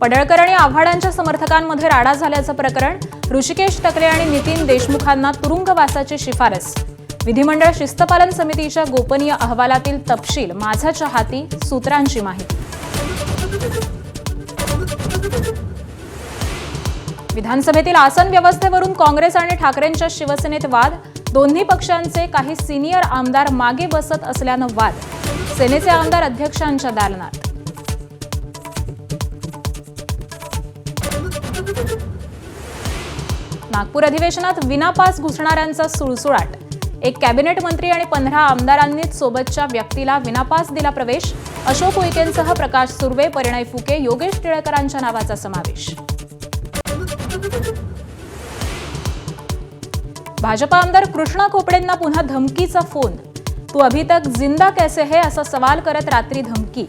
पडळकर आणि आव्हाडांच्या समर्थकांमध्ये राडा झाल्याचं प्रकरण, ऋषिकेश टकले आणि नितीन देशमुखांना तुरुंगवासाची शिफारस, विधिमंडळ शिस्तपालन समितीच्या गोपनीय अहवालातील तपशील माझ्या हाती, सूत्रांची माहिती. विधानसभेतील आसन व्यवस्थेवरून काँग्रेस आणि ठाकरेंच्या शिवसेनेत वाद, दोन्ही पक्षांचे काही सिनियर आमदार मागे बसत असल्यानं वाद, सेनेचे आमदार अध्यक्षांच्या दालनात. नागपूर अधिवेशनात विनापास घुसणाऱ्यांचा सुळसुळाट, एक कॅबिनेट मंत्री आणि 15 आमदारांनीच सोबतच्या व्यक्तीला विनापास दिला प्रवेश, अशोक उईकेंसह प्रकाश सुर्वे, परिणय फुके, योगेश टिळकरांच्या नावाचा समावेश. भाजपा आमदार कृष्णा खोपडेंना पुन्हा धमकीचा फोन, तू अभी तक जिंदा कैसे है असा सवाल करत रात्री धमकी,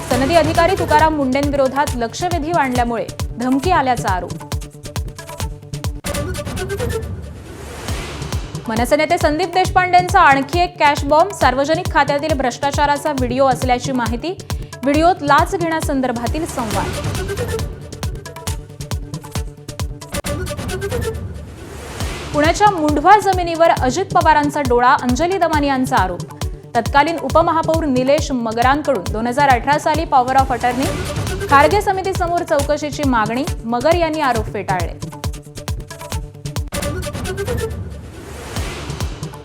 सनदी अधिकारी तुकाराम मुंडेंविरोधात लक्षवेधी मांडल्यामुळे धमकी आल्याचा आरोप. मनसे नेते संदीप देशपांडेंचा आणखी एक कॅश बॉम्ब, सार्वजनिक खात्यातील भ्रष्टाचाराचा व्हिडिओ असल्याची माहिती, व्हिडिओत लाच घेण्यासंदर्भातील संवाद. पुण्याच्या मुंढवा जमिनीवर अजित पवारांचा डोळा, अंजली दमानी यांचा आरोप, तत्कालीन उपमहापौर निलेश मगरांकडून 2018 साली पॉवर ऑफ अटर्नी, खारगे समितीसमोर चौकशीची मागणी, मगर यांनी आरोप फेटाळले.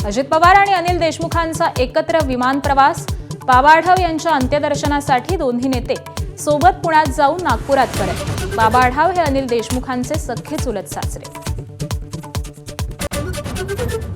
अजित पवार आणि अनिल देशमुखांचा एकत्र विमान प्रवास, बाबा आढाव यांच्या अंत्यदर्शनासाठी दोन्ही नेते सोबत पुण्यात जाऊन नागपुरात परत. बाबा आढाव हे अनिल देशमुखांचे सख्खे चुलत सासरे.